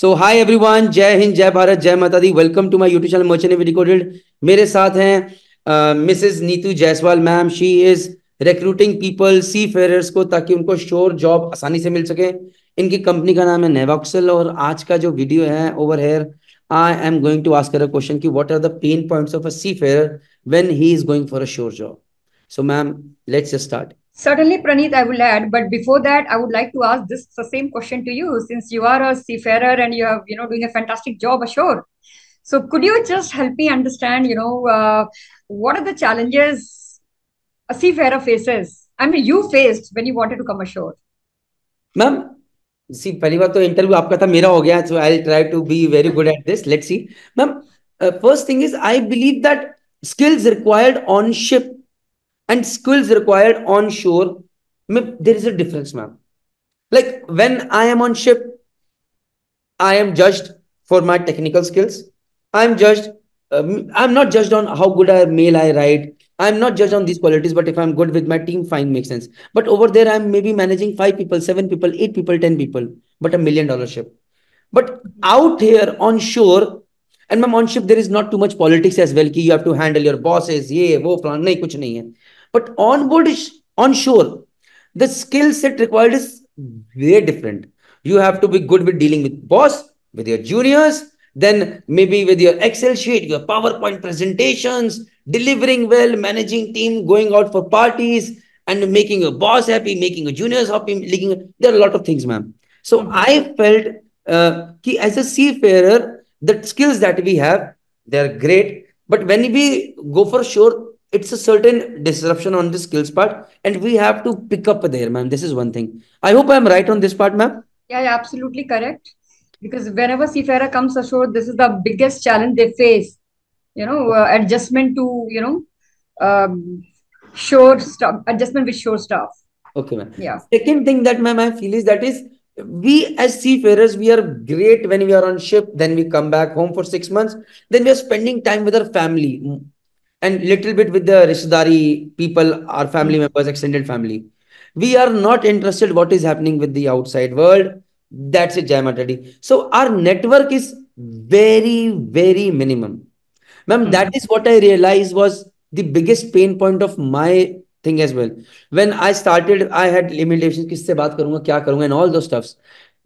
सो hi everyone, जय हिंद, जय भारत, जय माता दी। Welcome to my YouTube channel merchant navy decoded. मेरे साथ हैं Mrs Neetu Jaiswal ma'am. She is recruiting people seafarers को, ताकि उनको श्योर जॉब आसानी से मिल सके। इनकी कंपनी का नाम है नेवॉक्सल। और आज का जो वीडियो है over here, I am going to ask her a question कि what are the pain points of a seafarer when he is going for a sure job. So ma'am, let's start. Certainly, Praneeth, I will add. But before that, I would like to ask this the same question to you, since you are a seafarer and you are, doing a fantastic job ashore. So, could you just help me understand, what are the challenges a seafarer faces? I mean, you faced when you wanted to come ashore. Ma'am, see पहली बात तो interview आपका था, मेरा हो गया। So I try to be very good at this. Let's see ma'am. First thing is, I believe that skills required on ship and skills required on shore, there is a difference, ma'am. Like when I am on ship, I am judged for my technical skills. I'm judged. I'm not judged on how good a mail I write. I'm not judged on these qualities. But if I'm good with my team, fine, makes sense. But over there, I'm maybe managing 5 people, 7 people, 8 people, 10 people, but $1 million ship. But out here on shore, and ma'am, on ship there is not too much politics as well. Ki you have to handle your bosses, ये वो फलाना, नहीं कुछ नहीं है. But on board on shore, the skill set required is very different. You have to be good with dealing with boss, with your juniors, then maybe with your Excel sheet, your PowerPoint presentations, delivering well, managing team, going out for parties, and making your boss happy, making your juniors happy. Making, there are a lot of things, ma'am. So Mhm. I felt as a seafarer, the skills that we have, they're great. But when we go for shore, it's a certain disruption on the skills part, and we have to pick up there, ma'am. This is one thing. I hope I'm right on this part, ma'am. Yeah, absolutely correct. Because whenever seafarer comes ashore, this is the biggest challenge they face. Adjustment to, shore stuff, adjustment with shore staff. Okay, ma'am. Yeah. Second thing that, ma'am, I feel is that is we as seafarers, we are great when we are on ship. Then we come back home for 6 months. Then we are spending time with our family and little bit with the rishdari people, our family Mm. members, extended family. We are not interested what is happening with the outside world. That's it, Jai Mata Di. So our network is very, very minimum. Ma'am, that Mhm. is what I realized was the biggest pain point of my thing as well. When I started, I had limitations, किससे बात करूंगा, क्या करूंगा, and all those stuffs.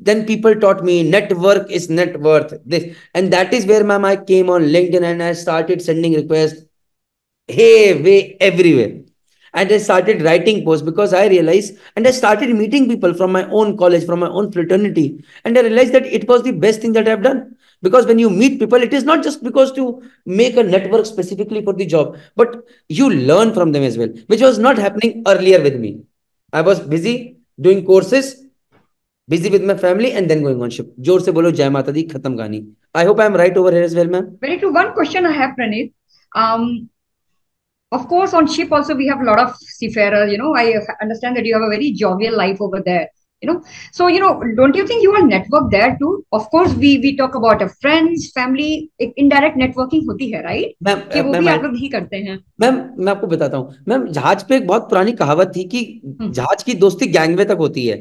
Then people taught me network is net worth. This, and that is where, ma'am, I came on LinkedIn and I started sending requests, hey, way everywhere. And I started writing posts because I realized, and I started meeting people from my own college, from my own fraternity. And I realized that it was the best thing that I've done. Because when you meet people, it is not just because to make a network specifically for the job, but you learn from them as well, which was not happening earlier with me. I was busy doing courses, busy with my family, and then going on ship. जोर से बोलो जय माता दी, खत्म कहानी. I hope I am right over here as well, ma'am. Very true. One question I have, Praneeth. Um, of course, on ship also we have a lot of seafarers. I understand that you have a very jovial life over there. So don't you think you are network there too? Of course, we talk about friends, family. एक indirect networking होती है, right? Ma'am कि वो भी ma'am आप लोग नहीं करते हैं. मैम मैं आपको बताता हूँ मैम। जहाज पे एक बहुत पुरानी कहावत थी कि Hmm. जहाज की दोस्ती गैंगवे तक होती है।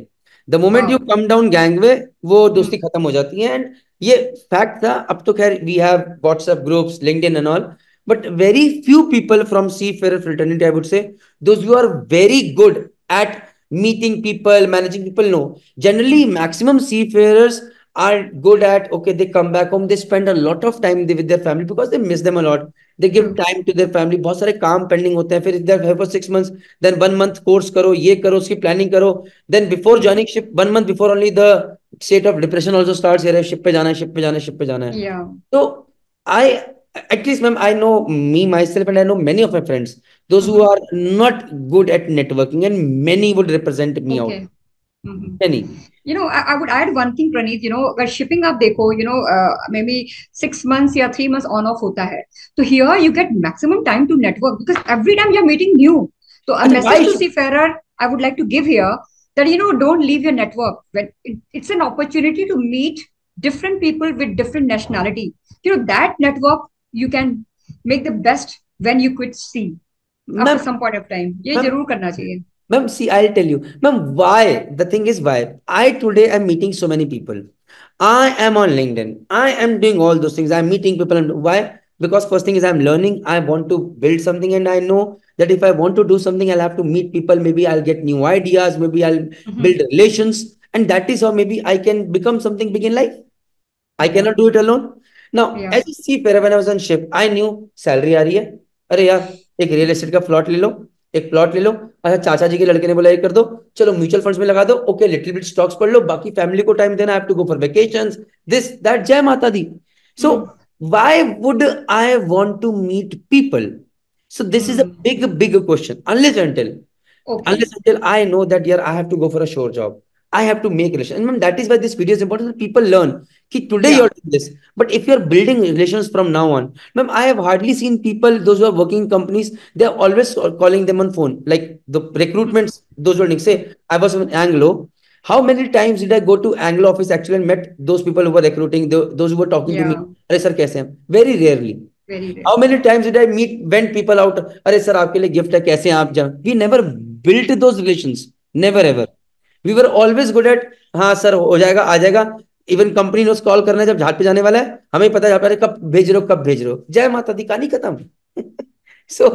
The moment you Wow. Come down gangway, वो दोस्ती Hmm. खत्म हो जाती है। एंड ये फैक्ट था। अब तो खैर we have WhatsApp groups, LinkedIn and all, but very few people from seafarer fraternity, I would say, those you are very good at meeting people, managing people. No, generally Hmm. maximum seafarers are good at, okay, they come back home, they spend a lot of time with their family because they miss them a lot. They give True. time to their family. बहुत सारे काम pending होते हैं। फिर इधर है for 6 months, then 1 month course करो, ये करो, उसकी प्लानिंग करो। then before Hmm. joining ship, 1 month before only the state of depression also starts. ये शिप पे जाना है, शिप पे जाना है, शिप पे जाना है। Yeah. तो I, at least ma'am, I know me myself and I know many of my friends, those who Hmm. are not good at networking, and many would represent me out. Okay. Hmm. Many. I would add one thing, Praneeth. अगर shipping आप देखो, maybe 6 months या 3 months on off होता है. So here you get maximum time to network because every time you're meeting new. So a अच्छा, message why to should, seafarer I would like to give here that don't leave your network. It's an opportunity to meet different people with different nationality. That network you can make the best when you quit sea after ma'am? some point of time. ये Ma'am, जरूर करना चाहिए. ma'am, see, I'll tell you, ma'am, why? The thing is, why I today am meeting so many people. I am on LinkedIn. I am doing all those things. I'm meeting people. And why? Because first thing is I'm learning. I want to build something, and I know that if I want to do something, I'll have to meet people. Maybe I'll get new ideas. Maybe I'll Hmm. build relations, and that is how maybe I can become something big in life. I Yeah. cannot do it alone. Now, Yeah. as a seafarer, when I was on ship, I knew salary आ रही है. अरे यार, एक real estate का plot ले लो, एक plot ले लो. अच्छा, चाचा जी के लड़के ने बोला ये कर दो, चलो म्यूचुअल फंड्स में लगा दो. ओके, लिटिल बिट स्टॉक्स पढ़ लो, बाकी फैमिली को टाइम देना. I have to go for vacations, this that, जय माता दी. So Hmm. why would I want to meet people? So this is a Hmm. big question. Unless Okay. until I know that, yeah, I have to go for a shore job. I have to make relation. And ma'am, that is why this video is important, that people learn. Ki today Yeah. you're doing this, but if you're building relations from now on, ma'am, I have hardly seen people, those who are working in companies, they're always calling them on phone. Like the Hmm. recruitments, those who are say, I was in Anglo. How many times did I go to Anglo office actually and met those people who were recruiting, those who were talking to me? Yeah. Arey sir, kaise hain? Very rarely. Very How rarely. many times did I meet, went people out? अरे sir आपके लिए gift है, कैसे हैं आप? जा, we never built those relations. Never Hmm. ever. We were always good at, हाँ sir हो जाएगा, आ जाएगा. इवन कंपनी ने कॉल करना है जब जहाज पे जाने वाला है, हमें पता है अरे कब भेज रहे हो, कब भेज रहे हो. जय माता दी, कहानी खत्म. So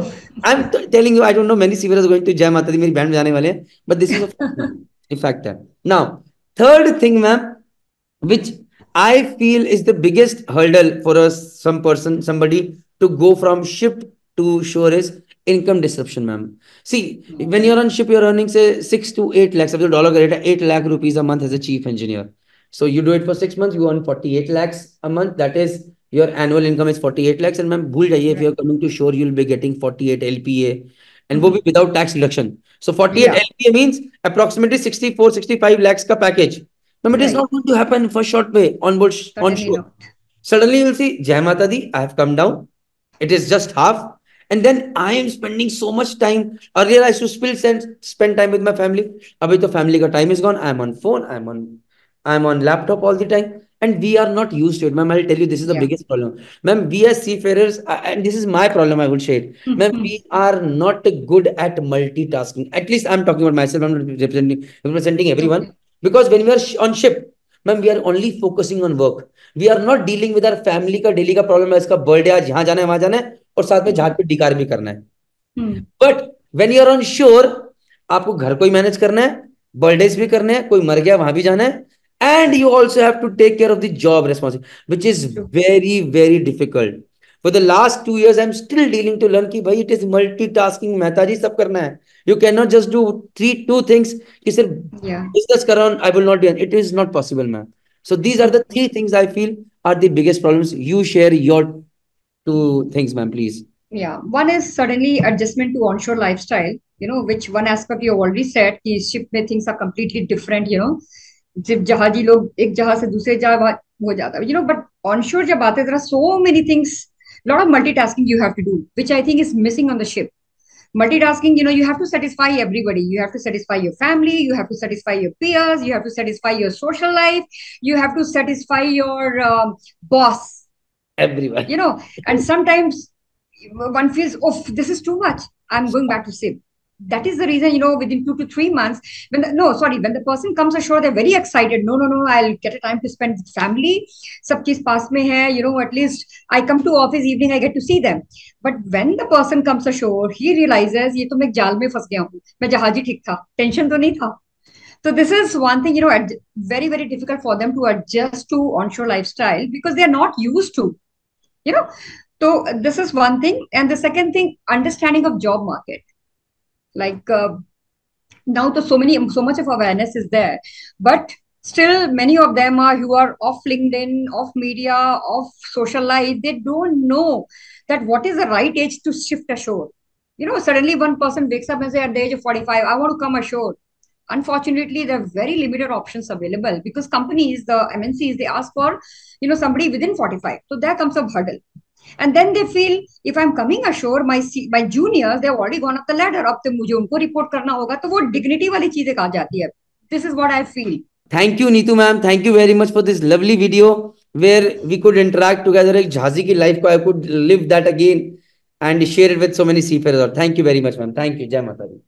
I'm telling you, I don't know many seafarers going to जय माता दी, मेरी बहन में जाने वाले हैं, but this is a fact, ma'am. A fact है. Now, third thing, ma'am, which I feel is the biggest hurdle for us, somebody to go from ship to shore is income disruption, ma'am. See, when you're on ship, you're earning say 6 to 8 lakhs. Of the dollar rate, 8 lakh rupees a month as a chief engineer. So you do it for 6 months, you earn 48 lakhs a month. That is your annual income is 48 lakhs. And ma'am, bhul jaiye, if Right. you're coming to shore, you'll be getting 48 LPA, and wo Hmm. bhi without tax deduction. So 48 Yeah. LPA means approximately 64, 65 lakhs ka package. No, it is Right. not going to happen for short way on Certainly shore. not. Suddenly you'll see, Jai Mata Di, I have come down. It is just half. And then I am spending so much time. Earlier I used to still spend time with my family. Abhi to family ka time is gone. I'm on phone. I'm on laptop all the time. And we are not used to it. Ma'am, I'll tell you, this is the Yeah. biggest problem. Ma'am, we as seafarers, and this is my problem, I would say it. Ma'am, we are not good at multitasking. At least I'm talking about myself. I'm not representing everyone. Okay. Because when we are on ship, ma'am, we are only focusing on work. We are not dealing with our family का daily का problem है, इसका birthday आज यहाँ जाना है वहां जाना है, और साथ में जहाज Hmm. पे डिकार भी करना है. Hmm. But when you are unsure, आपको घर को ही मैनेज करना है, बर्थडेज भी करने हैं, कोई मर गया वहां भी जाना है, and you also have to take care of the job responsibility, which is True. Very very difficult. For the last 2 years I am still dealing to learn कि भाई it is multitasking, Mehta ji सब करना है. You can not just do three two things कि सिर्फ Yeah. Business कर रहा हूं, I will not do it, is not possible ma'am. So these are the Okay. three things I feel are the biggest problems. You share your two things, ma'am, please. Yeah, one is suddenly adjustment to onshore lifestyle, which one aspect you already said, कि ship में things are completely different, जब जहाजी लोग एक जहाज से दूसरे जहाज हो जाता है, but onshore जब आते हैं, there are so many things, lot of multitasking you have to do, which I think is missing on the ship. Multitasking, you have to satisfy everybody. You have to satisfy your family, you have to satisfy your peers, you have to satisfy your social life, you have to satisfy your boss, Everyone. and sometimes one feels, oh, this is too much, I'm going back to sleep. That is the reason, within 2 to 3 months, when the person comes ashore, they're very excited. No, no, no, I'll get a time to spend with family. Sab cheez paas mein hai, at least I come to office evening, I get to see them. But when the person comes ashore, he realizes, ye to main ek jaal mein fas gaya hu. Main jahaji theek tha. Tension to nahi tha. So this is one thing, very, very difficult for them to adjust to onshore lifestyle because they are not used to, you know. So this is one thing. And the second thing, understanding of job market. Like now, so much of awareness is there, but still many of them are who are off LinkedIn, off media, off social life. They don't know that what is the right age to shift ashore. Suddenly one person wakes up and say at the age of 45, I want to come ashore. Unfortunately, there are very limited options available because companies, the MNCs, they ask for somebody within 45. So there comes a hurdle. And then they feel, if I'm coming ashore, my juniors, they've already gone up the ladder. अब तो मुझे उनको report करना होगा, तो वो dignity वाली चीजें कहाँ जाती है. This is what I feel. Thank you, Neetu ma'am. Thank you very much for this lovely video where we could interact together. एक झांसी की life को I could live that again and share it with so many seafarers. Thank you very much, ma'am. Thank you. Jai Mata Di.